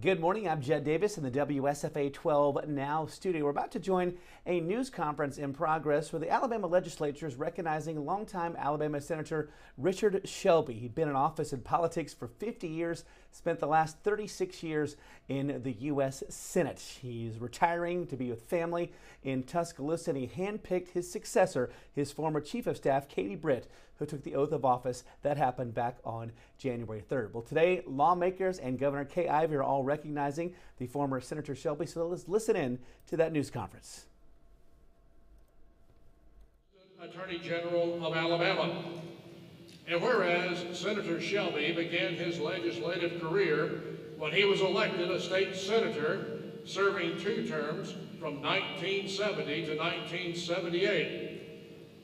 Good morning, I'm Jed Davis in the WSFA 12 Now studio. We're about to join a news conference in progress where the Alabama legislature is recognizing longtime Alabama Senator Richard Shelby. He'd been in office in politics for 50 years, spent the last 36 years in the U.S. Senate. He's retiring to be with family in Tuscaloosa, and he handpicked his successor, his former chief of staff, Katie Britt, who took the oath of office. That happened back on January 3rd. Well, today, lawmakers and Governor Kay Ivey are all recognizing the former Senator Shelby. So let's listen in to that news conference. Attorney General of Alabama. And whereas Senator Shelby began his legislative career when he was elected a state senator, serving 2 terms from 1970 to 1978.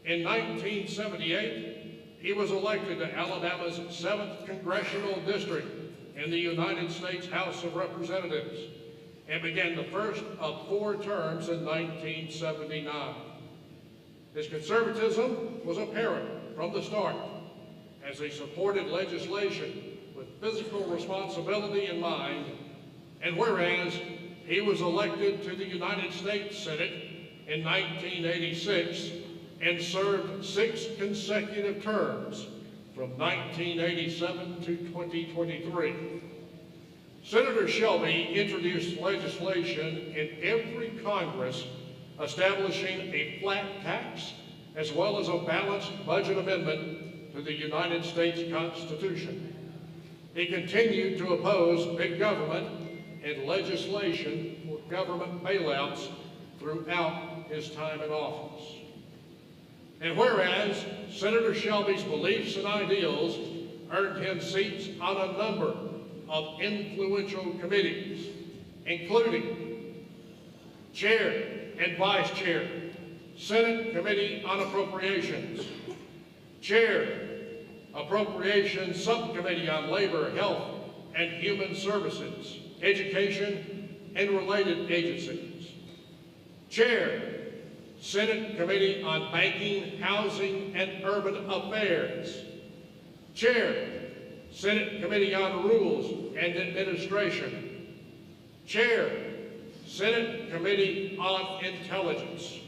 In 1978, he was elected to Alabama's 7th Congressional District in the United States House of Representatives and began the first of 4 terms in 1979. His conservatism was apparent from the start as he supported legislation with fiscal responsibility in mind, and whereas he was elected to the United States Senate in 1986 and served 6 consecutive terms from 1987 to 2023. Senator Shelby introduced legislation in every Congress establishing a flat tax as well as a balanced budget amendment to the United States Constitution. He continued to oppose big government and legislation for government bailouts throughout his time in office. And whereas Senator Shelby's beliefs and ideals earned him seats on a number of influential committees, including Chair and Vice Chair, Senate Committee on Appropriations, Chair, Appropriations Subcommittee on Labor, Health, and Human Services, Education, and related agencies, Chair, Senate Committee on Banking, Housing, and Urban Affairs, Chair, Senate Committee on Rules and Administration, Chair, Senate Committee on Intelligence.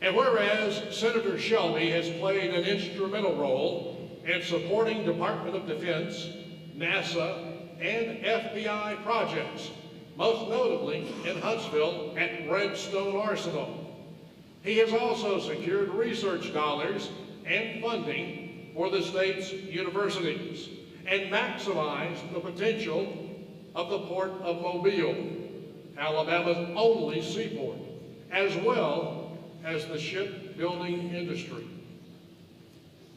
And whereas Senator Shelby has played an instrumental role in supporting Department of Defense, NASA, and FBI projects, most notably in Huntsville at Redstone Arsenal. He has also secured research dollars and funding for the state's universities and maximized the potential of the Port of Mobile, Alabama's only seaport, as well as the shipbuilding industry.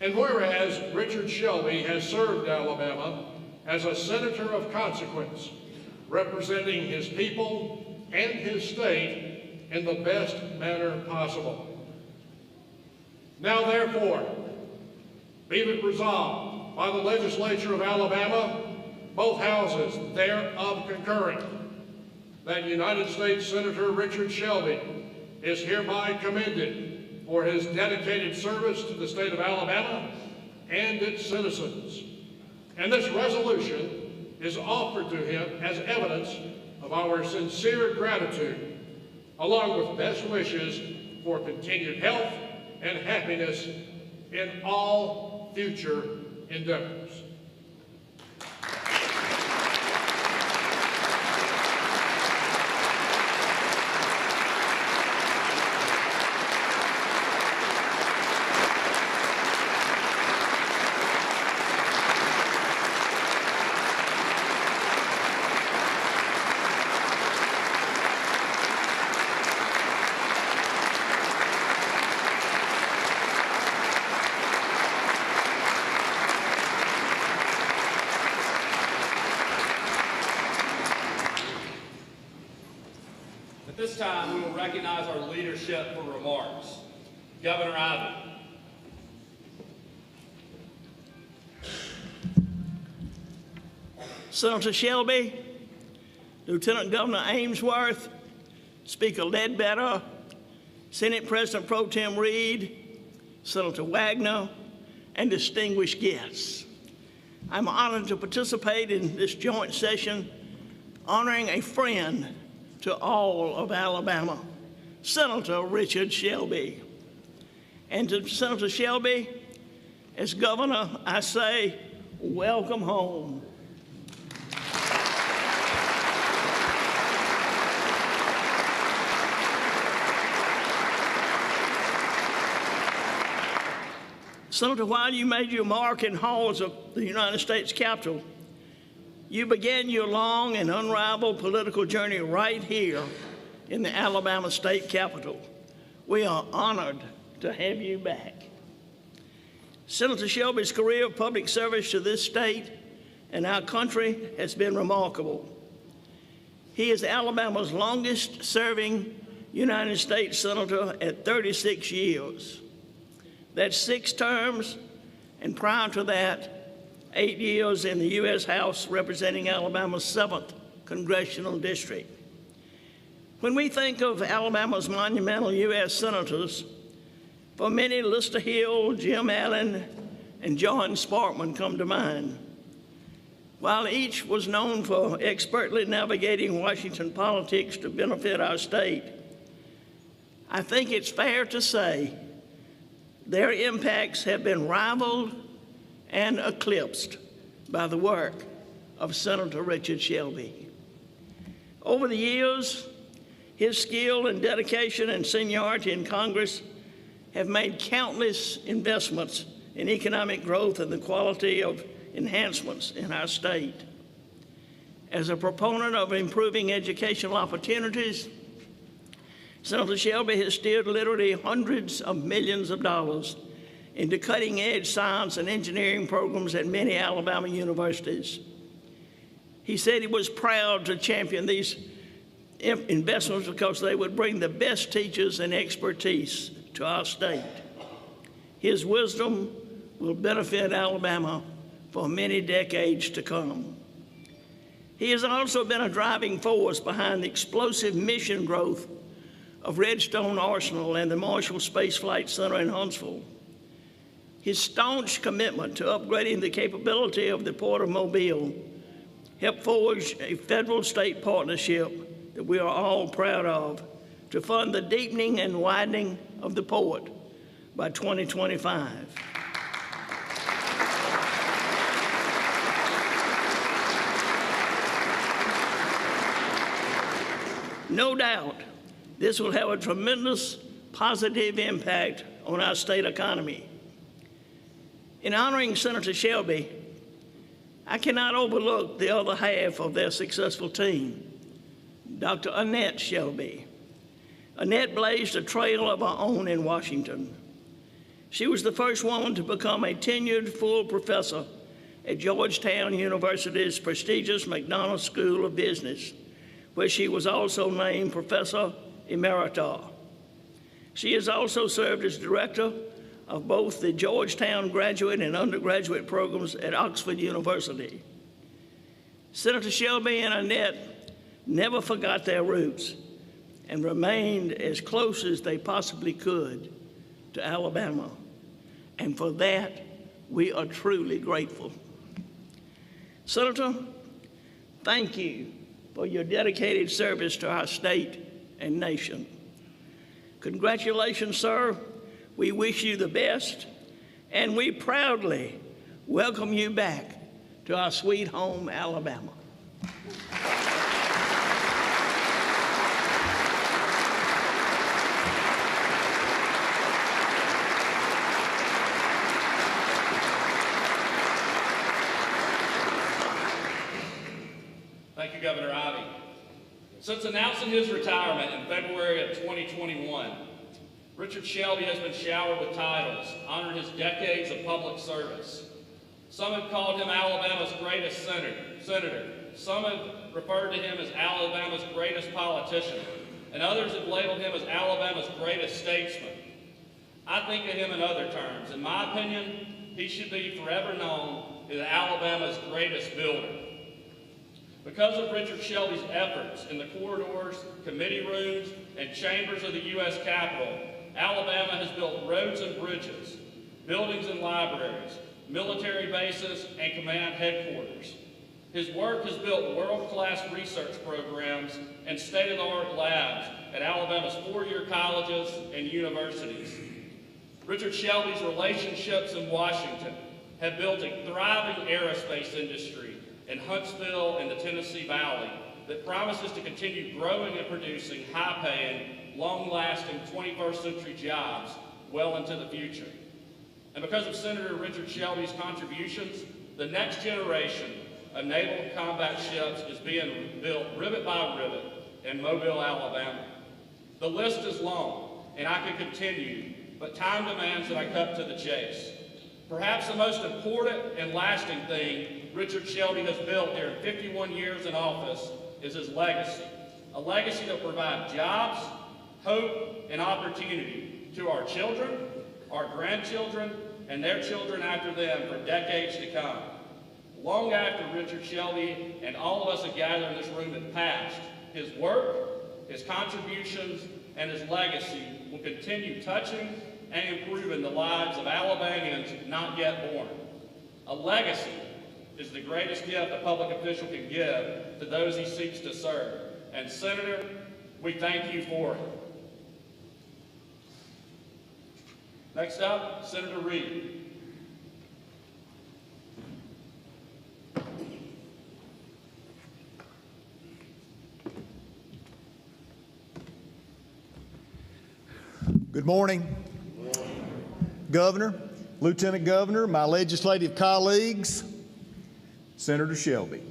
And whereas Richard Shelby has served Alabama as a senator of consequence, representing his people and his state in the best manner possible. Now therefore, be it resolved by the legislature of Alabama, both houses thereof concurring, that United States Senator Richard Shelby is hereby commended for his dedicated service to the state of Alabama and its citizens. And this resolution is offered to him as evidence of our sincere gratitude, along with best wishes for continued health and happiness in all future endeavors. At this time, we will recognize our leadership for remarks. Governor Ivey. Senator Shelby, Lieutenant Governor AINSWORTH, Speaker Ledbetter, Senate President Pro Tem Reed, Senator Wagner, and distinguished guests. I'm honored to participate in this joint session honoring a friend to all of Alabama, Senator Richard Shelby. And to Senator Shelby, as governor, I say, welcome home. Senator, while you made your mark in halls of the United States Capitol, you began your long and unrivaled political journey right here in the Alabama State Capitol. We are honored to have you back. Senator Shelby's career of public service to this state and our country has been remarkable. He is Alabama's longest-serving United States Senator at 36 years. That's 6 terms, and prior to that, 8 years in the U.S. House representing Alabama's 7th Congressional District. When we think of Alabama's monumental U.S. senators, for many, Lister Hill, Jim Allen, and John Sparkman come to mind. While each was known for expertly navigating Washington politics to benefit our state, I think it's fair to say their impacts have been rivaled and eclipsed by the work of Senator Richard Shelby. Over the years, his skill and dedication and seniority in Congress have made countless investments in economic growth and the quality of enhancements in our state. As a proponent of improving educational opportunities, Senator Shelby has steered literally hundreds of millions of dollars into cutting-edge science and engineering programs at many Alabama universities. He said he was proud to champion these investments because they would bring the best teachers and expertise to our state. His wisdom will benefit Alabama for many decades to come. He has also been a driving force behind the explosive mission growth of Redstone Arsenal and the Marshall Space Flight Center in Huntsville. His staunch commitment to upgrading the capability of the Port of Mobile helped forge a federal-state partnership that we are all proud of to fund the deepening and widening of the port by 2025. No doubt, this will have a tremendous positive impact on our state economy. In honoring Senator Shelby, I cannot overlook the other half of their successful team, Dr. Annette Shelby. Annette blazed a trail of her own in Washington. She was the first woman to become a tenured full professor at Georgetown University's prestigious McDonough School of Business, where she was also named Professor Emerita. She has also served as director of both the Georgetown graduate and undergraduate programs at Oxford University. Senator Shelby and Annette never forgot their roots and remained as close as they possibly could to Alabama. And for that, we are truly grateful. Senator, thank you for your dedicated service to our state and nation. Congratulations, sir. We wish you the best, and we proudly welcome you back to our sweet home, Alabama. Thank you, Governor Ivey. Since announcing his retirement in February of 2021, Richard Shelby has been showered with titles, honoring his decades of public service. Some have called him Alabama's greatest senator. Some have referred to him as Alabama's greatest politician, and others have labeled him as Alabama's greatest statesman. I think of him in other terms. In my opinion, he should be forever known as Alabama's greatest builder. Because of Richard Shelby's efforts in the corridors, committee rooms, and chambers of the U.S. Capitol, Alabama has built roads and bridges, buildings and libraries, military bases, and command headquarters. His work has built world-class research programs and state-of-the-art labs at Alabama's four-year colleges and universities. Richard Shelby's relationships in Washington have built a thriving aerospace industry in Huntsville and the Tennessee Valley that promises to continue growing and producing high-paying, long-lasting 21st century jobs well into the future. And because of Senator Richard Shelby's contributions, the next generation of naval combat ships is being built rivet by rivet in Mobile, Alabama. The list is long, and I could continue, but time demands that I cut to the chase. Perhaps the most important and lasting thing Richard Shelby has built during 51 years in office is his legacy, a legacy that will provide jobs, hope, and opportunity to our children, our grandchildren, and their children after them for decades to come. Long after Richard Shelby and all of us that gather in this room have passed, his work, his contributions, and his legacy will continue touching and improving the lives of Alabamians not yet born. A legacy is the greatest gift a public official can give to those he seeks to serve. And Senator, we thank you for it. Next up, Senator Reed. Good morning. Governor, Lieutenant Governor, my legislative colleagues, Senator Shelby.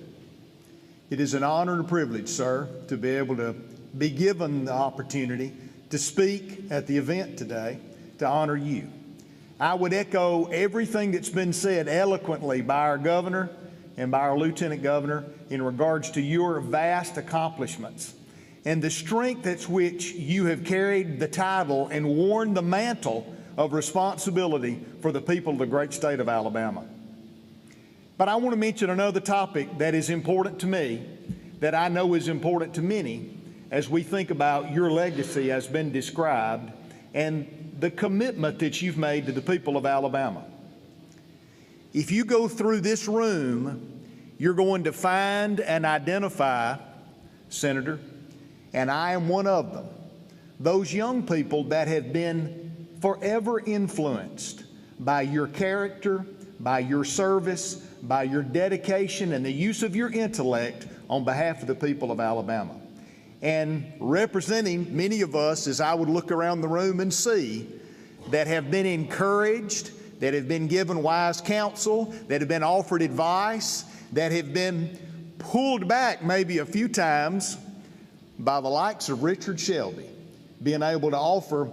It is an honor and a privilege, sir, to be able to be given the opportunity to speak at the event today to honor you. I would echo everything that's been said eloquently by our governor and by our lieutenant governor in regards to your vast accomplishments and the strength at which you have carried the title and worn the mantle of responsibility for the people of the great state of Alabama. But I want to mention another topic that is important to me, that I know is important to many as we think about your legacy as been described and the commitment that you've made to the people of Alabama. If you go through this room, you're going to find and identify, Senator, and I am one of them, those young people that have been forever influenced by your character, by your service, by your dedication and the use of your intellect on behalf of the people of Alabama. And representing many of us, as I would look around the room and see, that have been encouraged, that have been given wise counsel, that have been offered advice, that have been pulled back maybe a few times by the likes of Richard Shelby, being able to offer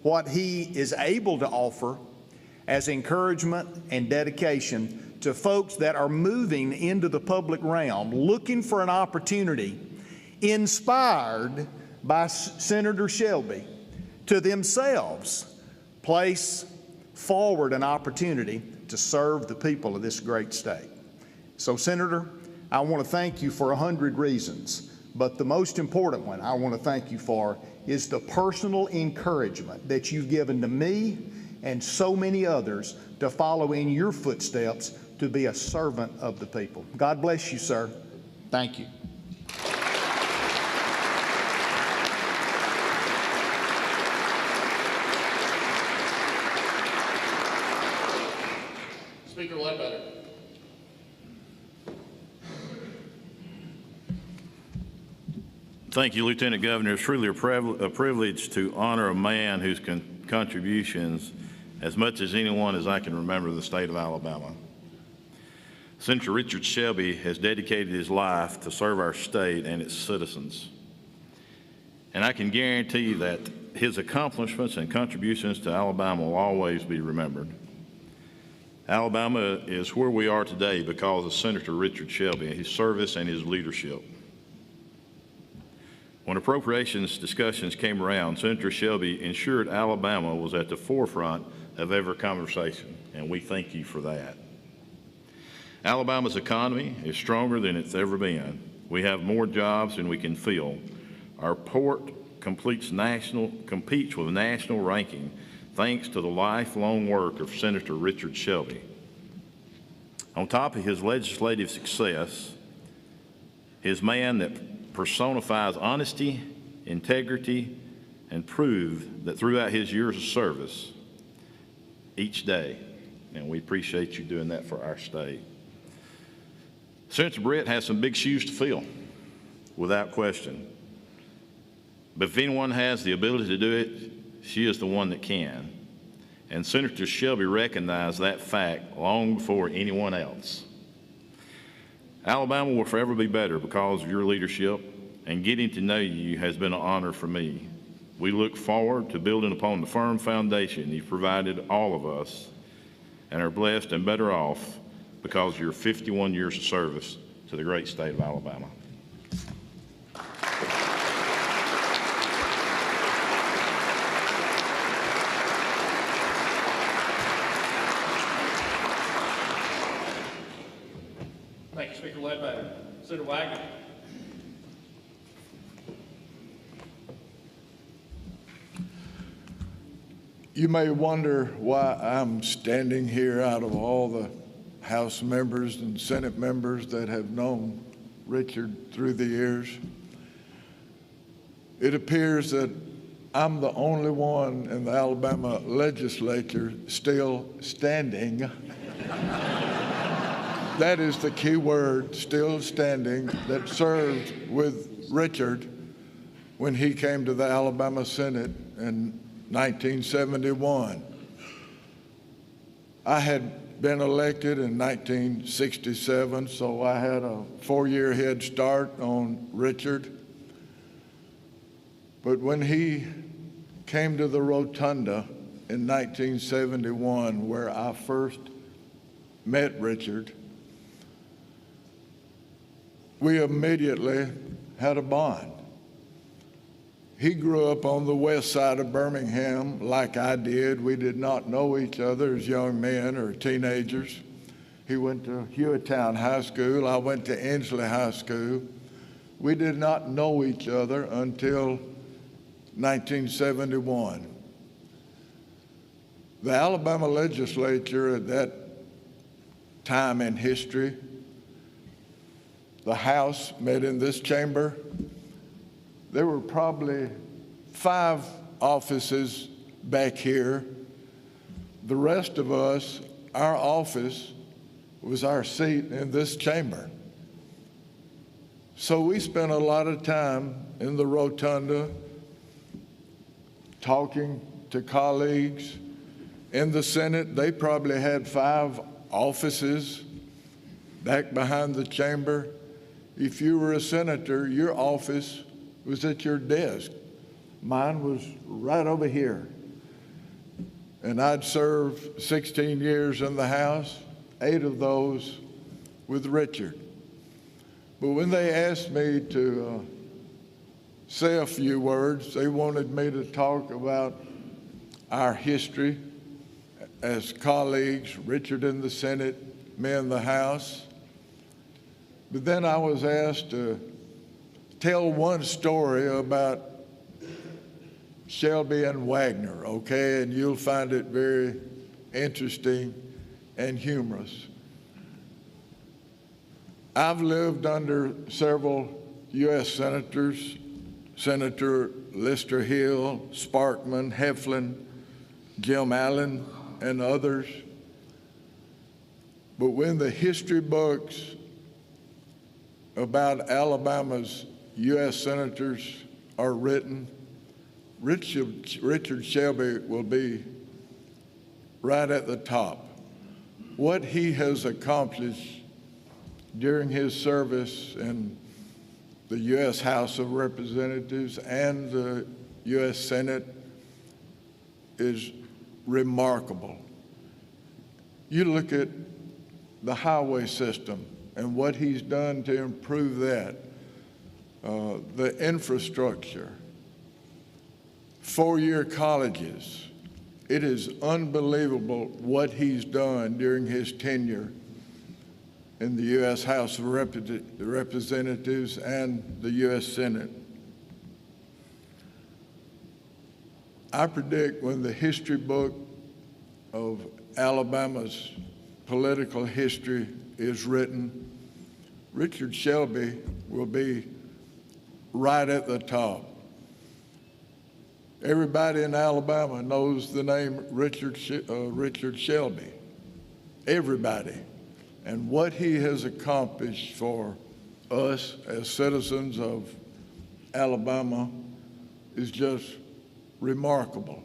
what he is able to offer as encouragement and dedication to folks that are moving into the public realm, looking for an opportunity, inspired by Senator Shelby, to themselves place forward an opportunity to serve the people of this great state. So, Senator, I want to thank you for 100 reasons, but the most important one I want to thank you for is the personal encouragement that you've given to me and so many others to follow in your footsteps to be a servant of the people. God bless you, sir. Thank you. Speaker Ledbetter. Thank you, Lieutenant Governor. It's truly a privilege to honor a man whose contributions, as much as anyone as I can remember, the state of Alabama. Senator Richard Shelby has dedicated his life to serve our state and its citizens. And I can guarantee that his accomplishments and contributions to Alabama will always be remembered. Alabama is where we are today because of Senator Richard Shelby, his service and his leadership. When appropriations discussions came around, Senator Shelby ensured Alabama was at the forefront of every conversation, and we thank you for that. Alabama's economy is stronger than it's ever been. We have more jobs than we can fill. Our port competes with national ranking thanks to the lifelong work of Senator Richard Shelby. On top of his legislative success, His man that personifies honesty, integrity, and proved that throughout his years of service each day, and we appreciate you doing that for our state. Senator Britt has some big shoes to fill, without question. But if anyone has the ability to do it, she is the one that can. And Senator Shelby recognized that fact long before anyone else. Alabama will forever be better because of your leadership, and getting to know you has been an honor for me. We look forward to building upon the firm foundation you've provided all of us, and are blessed and better off because of your 51 years of service to the great state of Alabama. Thank you, Speaker Ledbetter. Senator Wagner. You may wonder why I'm standing here out of all the House members and Senate members that have known Richard through the years. It appears that I'm the only one in the Alabama legislature still standing. That is the key word, still standing, that served with Richard when he came to the Alabama Senate in 1971. I had been elected in 1967, so I had a 4-year head start on Richard. But when he came to the rotunda in 1971, where I first met Richard, we immediately had a bond. He grew up on the west side of Birmingham like I did. We did not know each other as young men or teenagers. He went to Hewittown High School. I went to Inslee High School. We did not know each other until 1971. The Alabama legislature at that time in history, the House met in this chamber. There were probably 5 offices back here. The rest of us, our office was our seat in this chamber. So we spent a lot of time in the rotunda talking to colleagues. In the Senate, they probably had 5 offices back behind the chamber. If you were a senator, your office was at your desk. Mine was right over here. And I'd served 16 years in the House, 8 of those with Richard. But when they asked me to say a few words, they wanted me to talk about our history as colleagues, Richard in the Senate, me in the House. But then I was asked to tell one story about Shelby and Wagner, okay? And you'll find it very interesting and humorous. I've lived under several U.S. senators, Senator Lister Hill, Sparkman, Heflin, Jim Allen, and others. But when the history books about Alabama's U.S. senators are written, Richard Shelby will be right at the top. What he has accomplished during his service in the U.S. House of Representatives and the U.S. Senate is remarkable. You look at the highway system and what he's done to improve that, the infrastructure, 4-year colleges. It is unbelievable what he's done during his tenure in the U.S. House of Representatives and the U.S. Senate. I predict when the history book of Alabama's political history is written, Richard Shelby will be right at the top. Everybody in Alabama knows the name Richard Shelby. Everybody. And what he has accomplished for us as citizens of Alabama is just remarkable.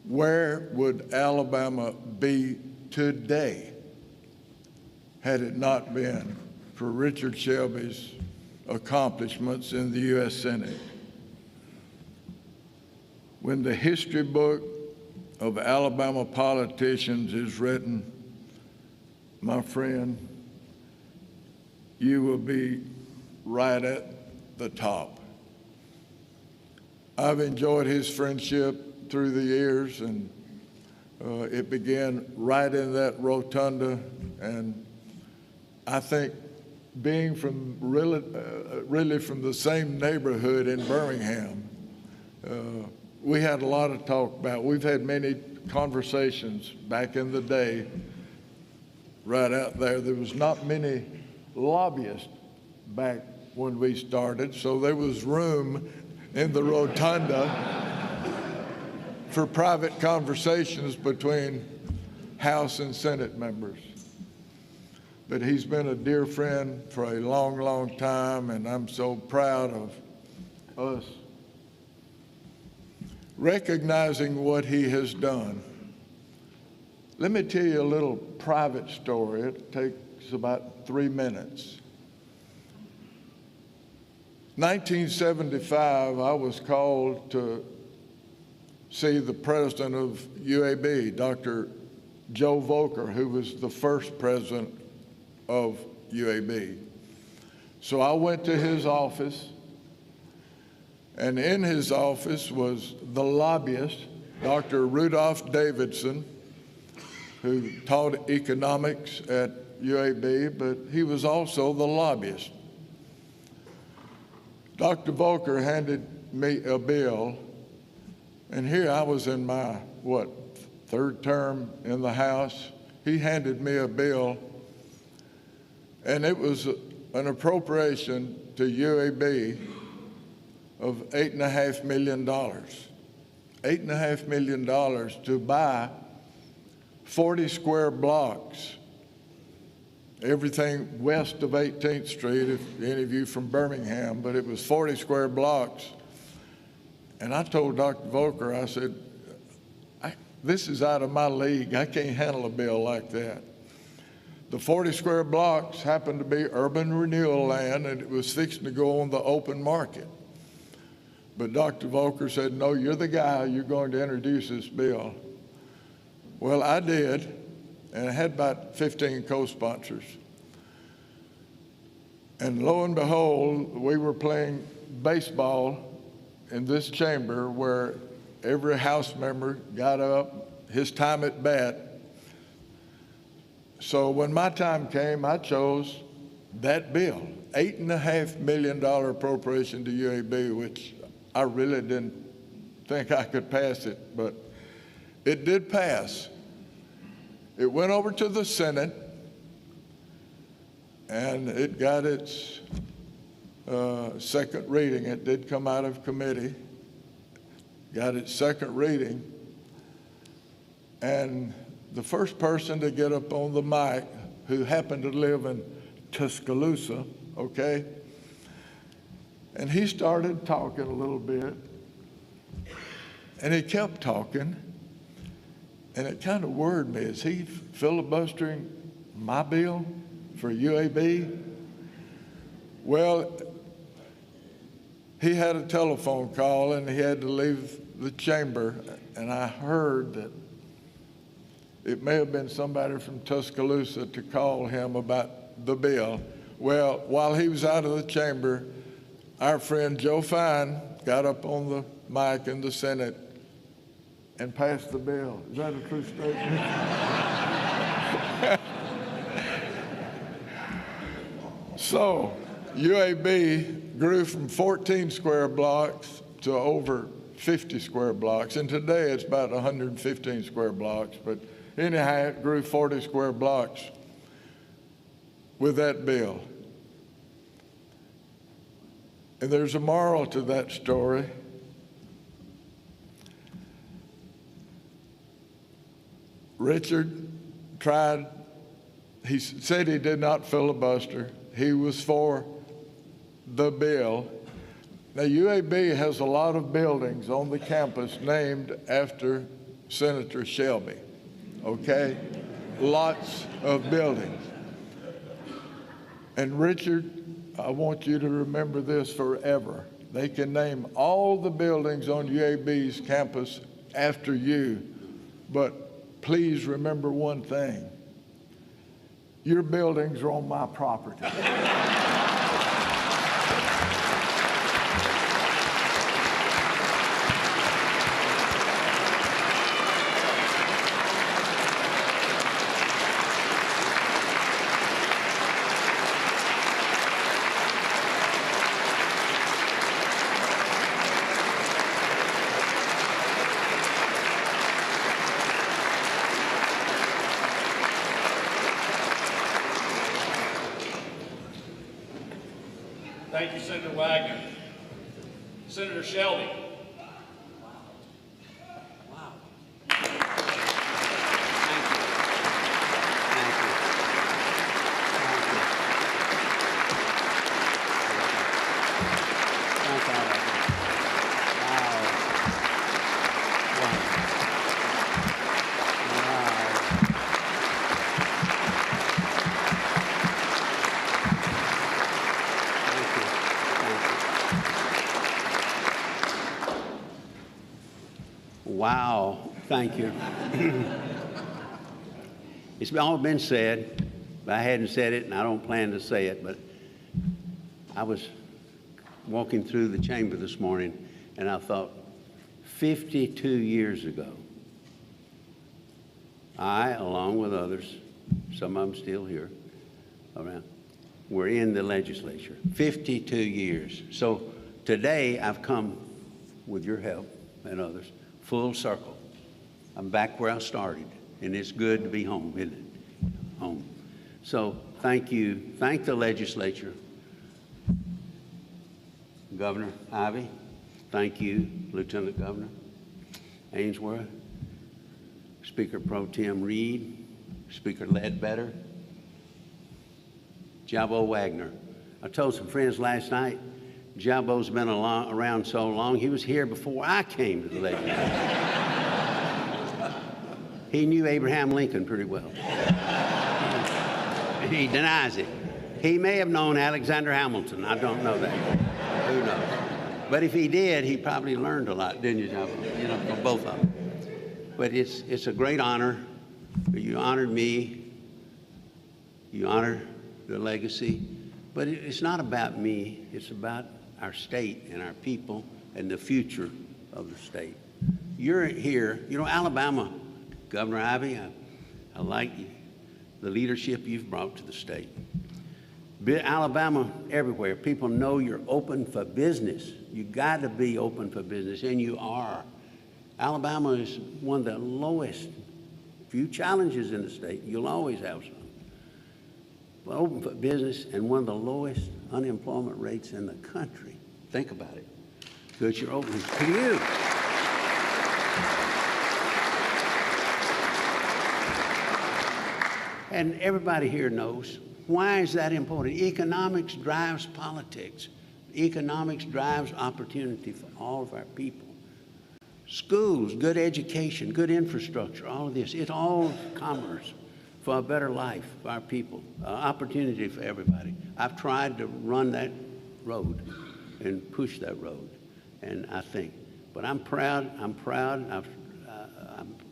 Where would Alabama be today had it not been for Richard Shelby's accomplishments in the U.S. Senate? When the history book of Alabama politicians is written, my friend, you will be right at the top. I've enjoyed his friendship through the years, and it began right in that rotunda, and I think being from really from the same neighborhood in Birmingham, we had a lot of talk about. We've had many conversations back in the day right out there. There was not many lobbyists back when we started, so there was room in the rotunda for private conversations between House and Senate members. But he's been a dear friend for a long, long time, and I'm so proud of us recognizing what he has done. Let me tell you a little private story. It takes about 3 minutes. 1975, I was called to see the president of UAB, Dr. Joe Volcker, who was the first president of UAB. So I went to his office, and in his office was the lobbyist, Dr. Rudolph Davidson, who taught economics at UAB, but he was also the lobbyist. Dr. Volcker handed me a bill, and here I was in my, third term in the House. He handed me a bill, and it was an appropriation to UAB of $8.5 million. $8.5 million to buy 40 square blocks, everything west of 18th Street, if any of you from Birmingham, but it was 40 square blocks. And I told Dr. Volcker, I said, this is out of my league. I can't handle a bill like that. The 40 square blocks happened to be urban renewal land, and it was fixing to go on the open market. But Dr. Volcker said, no, you're the guy, you're going to introduce this bill. Well, I did, and I had about 15 co-sponsors. And lo and behold, we were playing baseball in this chamber where every House member got up, his time at bat. So when my time came, I chose that bill, $8.5 million appropriation to UAB, which I really didn't think I could pass it, but it did pass. It went over to the Senate, and it got its second reading. It did come out of committee, got its second reading, and the first person to get up on the mic, who happened to live in Tuscaloosa, okay, and he started talking a little bit, and he kept talking, and it kind of worried me. Is he filibustering my bill for UAB? Well, he had a telephone call, and he had to leave the chamber, and I heard that it may have been somebody from Tuscaloosa to call him about the bill. Well, while he was out of the chamber, our friend Joe Fine got up on the mic in the Senate and passed the bill. Is that a true statement? So UAB grew from 14 square blocks to over 50 square blocks, and today it's about 115 square blocks, but anyhow, it grew 40 square blocks with that bill. And there's a moral to that story. Richard tried, he said he did not filibuster. He was for the bill. Now, UAB has a lot of buildings on the campus named after Senator Shelby, okay? Lots of buildings. And Richard, I want you to remember this forever. They can name all the buildings on UAB's campus after you, but please remember one thing. Your buildings are on my property. Thank you, Senator Wagner. Senator Shelby. Wow, thank you. It's all been said, but I hadn't said it and I don't plan to say it, but I was walking through the chamber this morning and I thought, 52 years ago, I, along with others, some of them still here around, were in the legislature. 52 years. So today I've come, with your help and others, full circle. I'm back where I started, and it's good to be home, isn't it? Home. So thank you. Thank the legislature. Governor Ivey, thank you. Lieutenant Governor Ainsworth, Speaker Pro Tem Reed, Speaker Ledbetter, Jabbo Wagner. I told some friends last night, Jabbo's been around so long, he was here before I came to the legislature. He knew Abraham Lincoln pretty well. He denies it. He may have known Alexander Hamilton. I don't know that. Who knows? But if he did, he probably learned a lot, didn't you, Jabbo? You know, from both of them. But it's a great honor. You honored me. You honored the legacy. But it's not about me. It's about our state and our people and the future of the state. You're here. You know, Alabama, Governor Ivey, I like the leadership you've brought to the state. Alabama, everywhere, people know you're open for business. You got to be open for business, and you are. Alabama is one of the lowest, few challenges in the state. You'll always have some. But open for business and one of the lowest unemployment rates in the country. Think about it. Good, you're open to you. And everybody here knows, why is that important? Economics drives politics. Economics drives opportunity for all of our people. Schools, good education, good infrastructure, all of this, it's all commerce for a better life for our people, opportunity for everybody. I've tried to run that road and push that road, and I think. But I'm proud.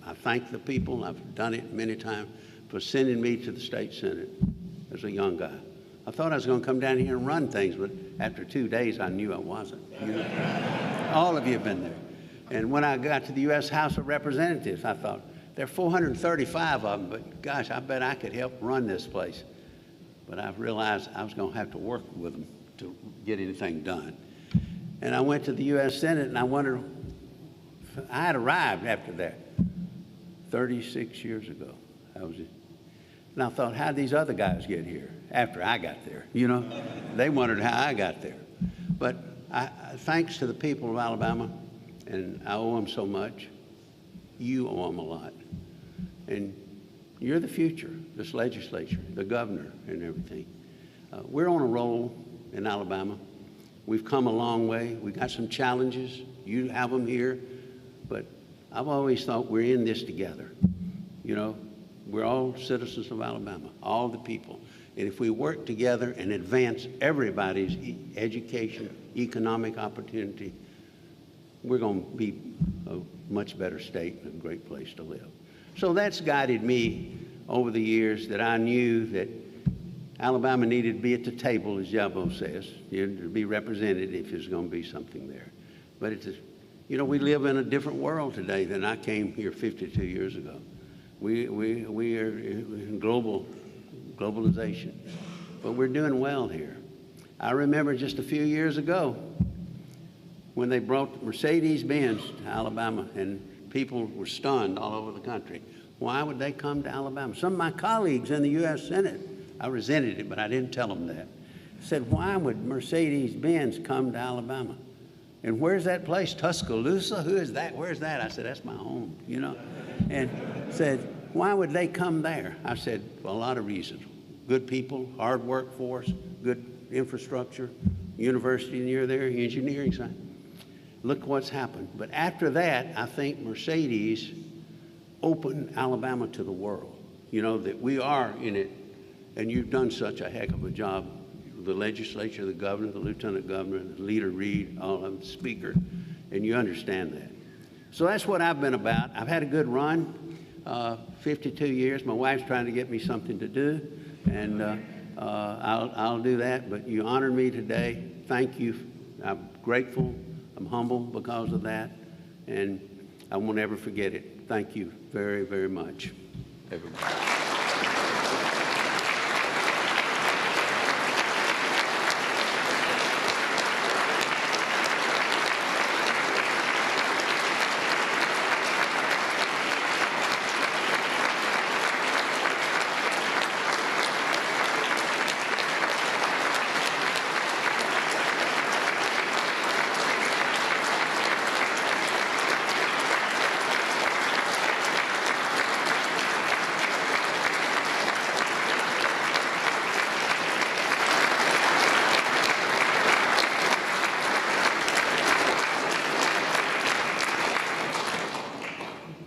I thank the people, I've done it many times, for sending me to the state senate as a young guy. I thought I was going to come down here and run things, but after 2 days, I knew I wasn't. You know? All of you have been there. And when I got to the U.S. House of Representatives, I thought, there are 435 of them, but gosh, I bet I could help run this place. But I realized I was going to have to work with them to get anything done. And I went to the U.S. Senate, and I wondered, I had arrived after that, 36 years ago. And I thought, how'd these other guys get here after I got there? You know, they wondered how I got there. But thanks to the people of Alabama, and I owe them so much. You owe them a lot. And you're the future, this legislature, the governor, and everything. We're on a roll in Alabama. We've come a long way. We've got some challenges. You have them here. But I've always thought we're in this together. You know, we're all citizens of Alabama, all the people. And if we work together and advance everybody's education, economic opportunity, we're going to be a much better state and a great place to live. So that's guided me over the years, that I knew that Alabama needed to be at the table, as Jabo says, to be represented if there's going to be something there. But it's, you know, we live in a different world today than I came here 52 years ago. We are in globalization, but we're doing well here. I remember just a few years ago when they brought Mercedes-Benz to Alabama, and people were stunned all over the country. Why would they come to Alabama? Some of my colleagues in the U.S. Senate, I resented it, but I didn't tell them that, said, why would Mercedes-Benz come to Alabama? And where's that place? Tuscaloosa? Who is that? Where's that? I said, that's my home, you know. And said, why would they come there? I said, well, a lot of reasons. Good people, hard workforce, good infrastructure, university near there, engineering side. Look what's happened. But after that, I think Mercedes opened Alabama to the world. You know, that we are in it, and you've done such a heck of a job. The legislature, the governor, the lieutenant governor, the leader Reed, all of them, the speaker, and you understand that. So that's what I've been about. I've had a good run, 52 years. My wife's trying to get me something to do, and I'll do that. But you honored me today. Thank you. I'm grateful. I'm humble because of that, and I won't ever forget it. Thank you very, very much, everybody.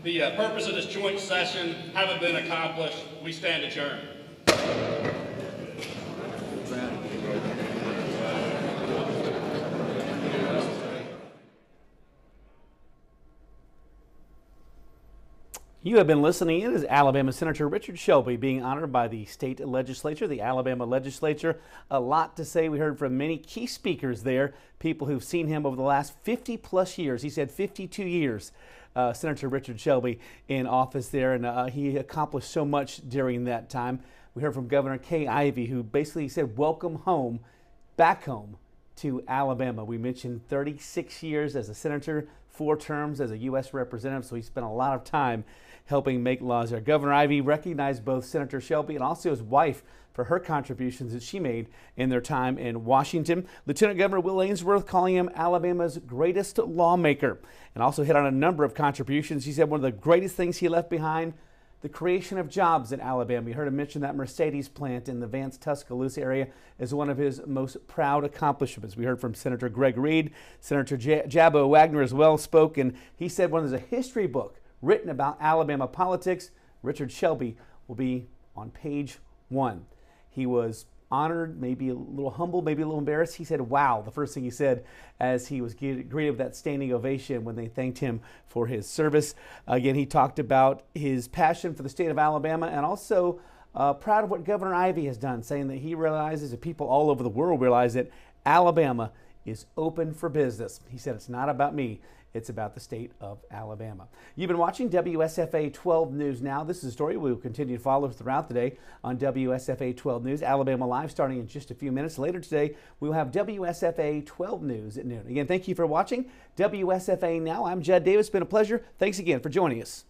The purpose of this joint session having been accomplished, we stand adjourned. You have been listening in as Alabama Senator Richard Shelby being honored by the state legislature, the Alabama legislature. A lot to say. We heard from many key speakers there, people who've seen him over the last 50 plus years. He said 52 years, Senator Richard Shelby in office there, and he accomplished so much during that time. We heard from Governor Kay Ivey, who basically said, welcome home, back home to Alabama. We mentioned 36 years as a senator, 4 terms as a U.S. representative, so he spent a lot of time helping make laws there. Governor Ivey recognized both Senator Shelby and also his wife for her contributions that she made in their time in Washington. Lieutenant Governor Will Ainsworth calling him Alabama's greatest lawmaker, and also hit on a number of contributions. He said one of the greatest things he left behind, the creation of jobs in Alabama. You heard him mention that Mercedes plant in the Vance, Tuscaloosa area as one of his most proud accomplishments. We heard from Senator Greg Reed. Senator Jabo Wagner as well spoke, and he said when there's a history book written about Alabama politics, Richard Shelby will be on page 1. He was honored, maybe a little humble, maybe a little embarrassed. He said, wow, the first thing he said as he was greeted with that standing ovation when they thanked him for his service. Again, he talked about his passion for the state of Alabama, and also proud of what Governor Ivey has done, saying that he realizes that people all over the world realize that Alabama is open for business. He said, it's not about me. It's about the state of Alabama. You've been watching WSFA 12 News Now. This is a story we will continue to follow throughout the day on WSFA 12 News, Alabama Live, starting in just a few minutes. Later today, we will have WSFA 12 News at noon. Again, thank you for watching WSFA Now. I'm Judd Davis. It's been a pleasure. Thanks again for joining us.